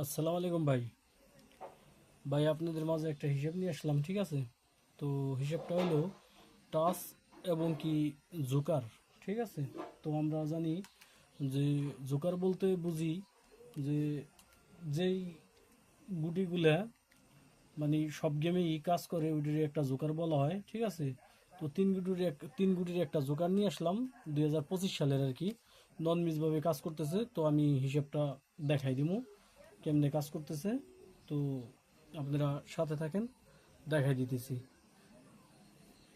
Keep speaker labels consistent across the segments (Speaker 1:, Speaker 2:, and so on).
Speaker 1: আসসালামু আলাইকুম ভাই। আপনাদের মাঝে একটা হিসাব নিয়ে আসলাম, ঠিক আছে? তো হিসাবটা হলো টাস এবং কি জোকার, ঠিক আছে? তো আমরা জানি যে জোকার বলতে বুঝি যে যেই গুটিগুলা মানে সব গেমেই কাজ করে ওইটারই একটা জোকার বলা হয়, ঠিক আছে? তো তিন গুটির একটা জোকার নিয়ে আসলাম 2025 সালের আর কি। নন মিসভাবে কাজ করতেছে, তো আমি হিসাবটা দেখাই দিমু কেমনে কাজ করতেছে। তো আপনারা সাথে থাকেন, দেখাই দিতেছি।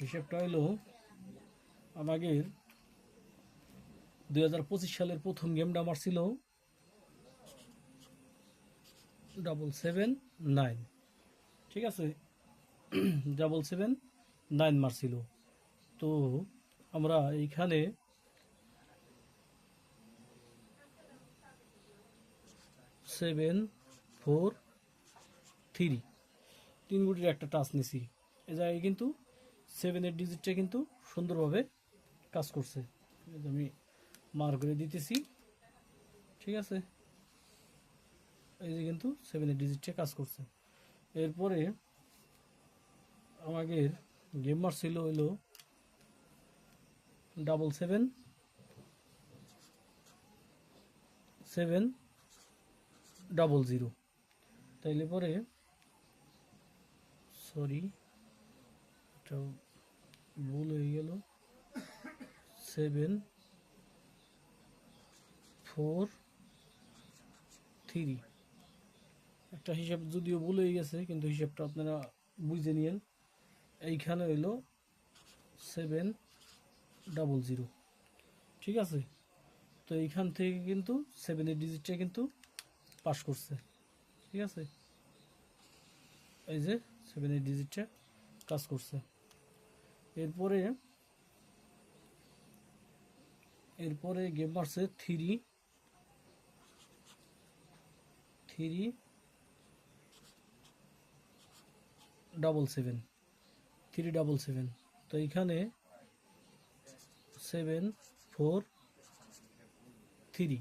Speaker 1: হিসেবটা হলো আমাদের 2025 সালের প্রথম গেমটা আমার ছিল 779, ঠিক আছে? 779 মারছিল। তো আমরা এইখানে 743 তিন গুটির একটা টাচ নিছি। এ জায়গায় কিন্তু সেভেনের ডিজিটটা কিন্তু সুন্দরভাবে কাজ করছে। এই যে আমি মার করে দিতেছি, ঠিক আছে? এই যে কিন্তু সেভেনের ডিজিটটা কাজ করছে। এরপরে আমাদের গেমার ছিল হইলো 77700। তাইলে পরে সরি, এটা ভুল হয়ে গেল। 743 একটা হিসাব যদিও ভুল হয়ে গেছে, কিন্তু হিসাবটা আপনারা বুঝে নিয়েন। এইখানে হইলো 700, ঠিক আছে? তো এইখান থেকে কিন্তু সেভেনের ডিজিটটা কিন্তু পাস করছে, ঠিক আছে? এই যে সেভেনের ডিজিটটা কাজ করছে। এরপরে এরপরে গেম মারছে থ্রি থ্রি 77, 377। তো এইখানে 743।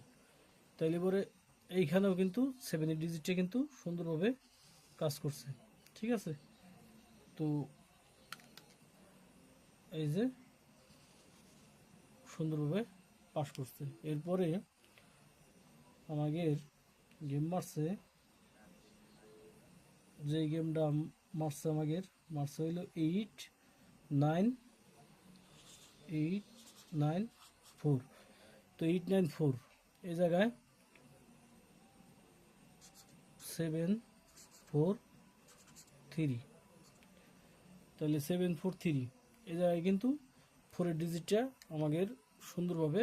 Speaker 1: তাইলে পরে এইখানেও কিন্তু সেভেনের ডিজিটটা কিন্তু সুন্দরভাবে কাজ করছে, ঠিক আছে? তো এই যে সুন্দরভাবে পাস করছে। এরপরে আমাদের গেম মারছে, যে গেমটা মারছে আমাদের মারছে হইলো 894। তো 894 এই জায়গায় 743, তাহলে 743 এই জায়গায় কিন্তু ফোরের ডিজিটটা আমাদের সুন্দরভাবে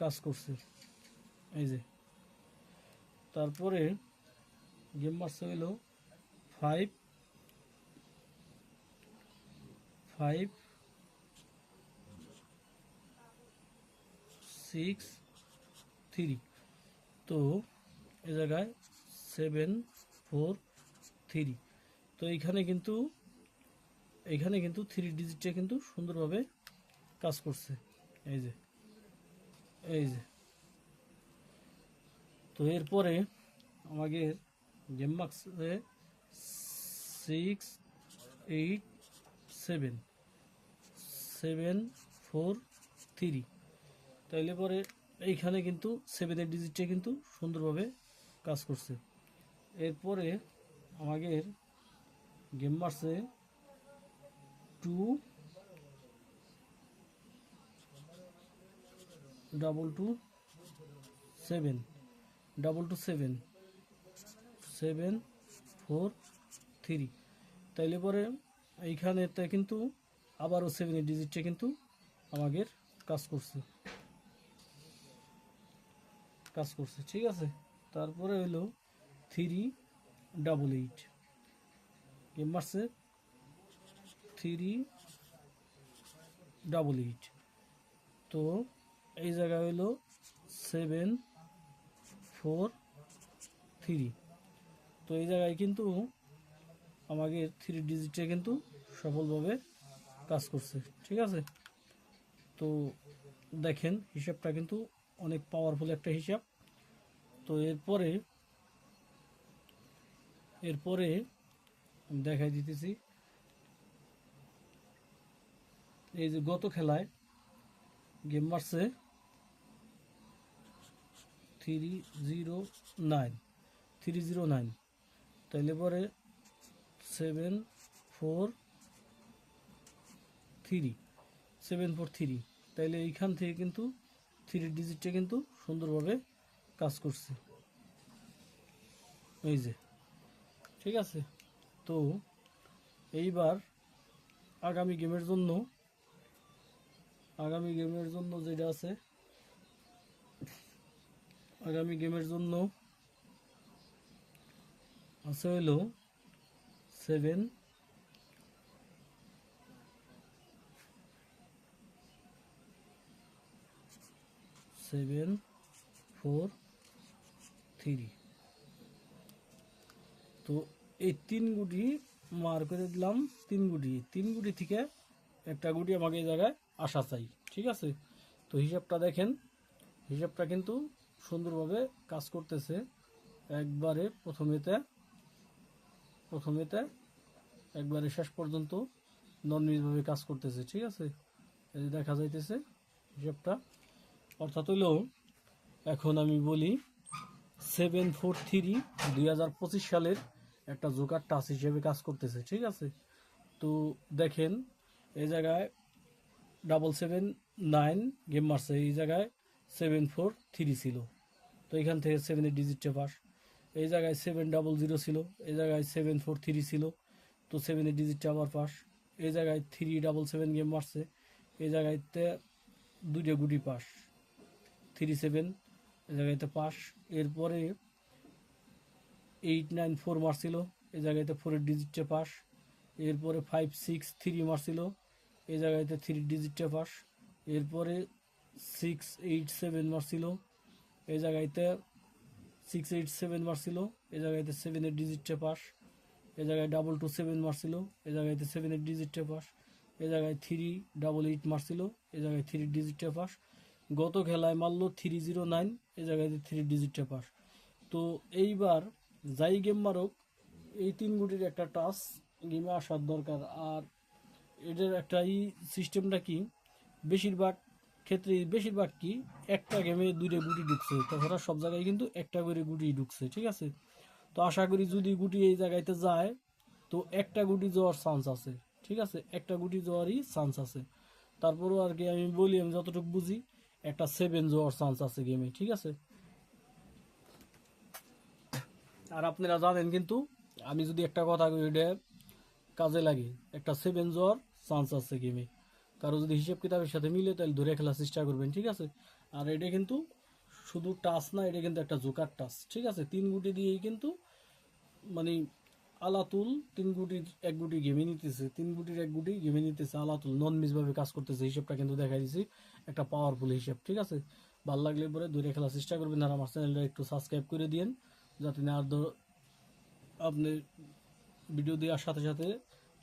Speaker 1: কাজ করছে, এই যে। তারপরে গেম মারছে হইলো 5563। তো এ জায়গায় 743। তো এইখানে কিন্তু থ্রি ডিজিটটা কিন্তু সুন্দরভাবে কাজ করছে, এই যে এই যে। তো এরপরে আমাদের গেম মার্কসে 687, 743। তাইলে পরে এইখানে কিন্তু সেভেনের ডিজিটটা কিন্তু সুন্দরভাবে কাজ করছে। এরপরে আমাদের গেম মার্কসে 2227, 743। তাইলে পরে এইখানে কিন্তু আবারও সেভেনের ডিজিটটা কিন্তু আমাদের কাজ করছে, ঠিক আছে? তারপরে হইলো 388, গেম মারছে 388। তো এই জায়গা হইলো 743। তো এই জায়গায় কিন্তু আমাদের থ্রি ডিজিটে কিন্তু সফলভাবে কাজ করছে, ঠিক আছে? তো দেখেন হিসাবটা কিন্তু অনেক পাওয়ারফুল একটা হিসাব। তো এরপরে এরপরে আমি দেখাই দিতেছি, এই যে গত খেলায় গেম মারছে 309, তাইলে পরে 743, তাইলে এইখান থেকে কিন্তু 3 ডিজিটটা কিন্তু সুন্দরভাবে কাজ করছে, এই যে, ঠিক আছে। তো এইবার আগামী গেমের জন্য যেটা আছে, আগামী গেমের জন্য আছে হইল 743। তো এই 3 গুটি মার করে দিলাম, 3 গুটি থেকে একটা গুটি আমাকে এই জায়গায় আসা চাই, ঠিক আছে। তো হিসাবটা দেখেন, হিসাবটা কিন্তু সুন্দরভাবে কাজ করতেছে, একবারে প্রথমেতে একবারে শেষ পর্যন্ত ননমিজভাবে কাজ করতেছে, ঠিক আছে। এই যে দেখা যাইতেছে হিসাবটা, অর্থাৎ হইল, এখন আমি বলি 743 2025 সালের একটা জোকার টাচ হিসেবে কাজ করতেছে, ঠিক আছে। তো দেখেন এই জায়গায় 779 গেম মারছে, এই জায়গায় 743 ছিল, তো এখান থেকে 7-এর ডিজিটটা পাস। এই জায়গায় 700 ছিল, এই জায়গায় 743 ছিল, তো 7-এর ডিজিটটা আবার পাস। এই জায়গায় 377 গেম মারছে, এই জায়গায়তে 2টা গুটি পাস, 37 এই জায়গাতে পাস। এরপরে 894 মারছিল, এই জায়গাতে 4-এর ডিজিটটা পাস। এরপরে 563 মারছিল, এই জায়গাতে 3 ডিজিটটা পাস। এরপরে 687 মারছিল, এই জায়গাতে 687 মারছিল, এই জায়গাতে 7-এর ডিজিটটা পাস। এই জায়গায় 227 মারছিল, এই জায়গাতে 7-এর ডিজিটটা পাস। এই জায়গায় 388 মারছিল, এই জায়গায় 3 ডিজিটটা পাস। গত খেলায় মারলো 309, এই জায়গাতে 3 ডিজিটটা পাস। তো এইবার যাই গেম মারুক, এই 3 গুটির একটা টাচ গেমে আসার দরকার। আর এটার একটা সিস্টেমটা কি, বেশিরভাগ কি একটা গেমে 2টা গুটি ঢুকছে, তাছাড়া সব জায়গায় কিন্তু একটা করে গুটি ঢুকছে, ঠিক আছে। তো আশা করি যদি গুটি এই জায়গাতে যায়, তো একটা গুটি যাওয়ার চান্স আছে, ঠিক আছে, একটা গুটি যাওয়ারই চান্স আছে। তারপরেও আর কি আমি বলি, আমি যতটুকু বুঝি, একটা 7 যাওয়ার চান্স আছে গেমে, ঠিক আছে। আর আপনারা জানেন কিন্তু, আমি যদি একটা কথা কই, এটা কাজে লাগে, একটা 7 যাওয়ার চান্স আছে গেমে। কারো যদি হিসেব কিতাবের সাথে মিলে, তাহলে ধরে খেলার চেষ্টা করবেন, ঠিক আছে। আর এটা কিন্তু শুধু টাচ না, এটা কিন্তু একটা জোকার টাচ, ঠিক আছে। 3 গুটি দিয়েই কিন্তু মানে আলাতুল 3 গুটির 1 গুটি গেমে নিতেছে, 3 গুটির 1 গুটি গেমে নিতেছে, আলাতুল নন মিসভাবে কাজ করতেছে। হিসেবটা কিন্তু দেখাই দিছি, একটা পাওয়ারফুল হিসেব, ঠিক আছে। ভালো লাগলে পরে দূরে খেলার চেষ্টা করবেন, আর আমার চ্যানেলটা একটু সাবস্ক্রাইব করে দিন, যাতে না আর আপনি ভিডিও দেওয়ার সাথে সাথে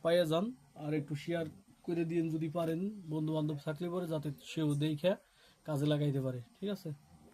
Speaker 1: পাইয়ে যান। আর একটু শেয়ার করে দিন যদি পারেন, বন্ধু বান্ধব থাকলে পরে, যাতে সেও দেখে কাজে লাগাইতে পারে, ঠিক আছে।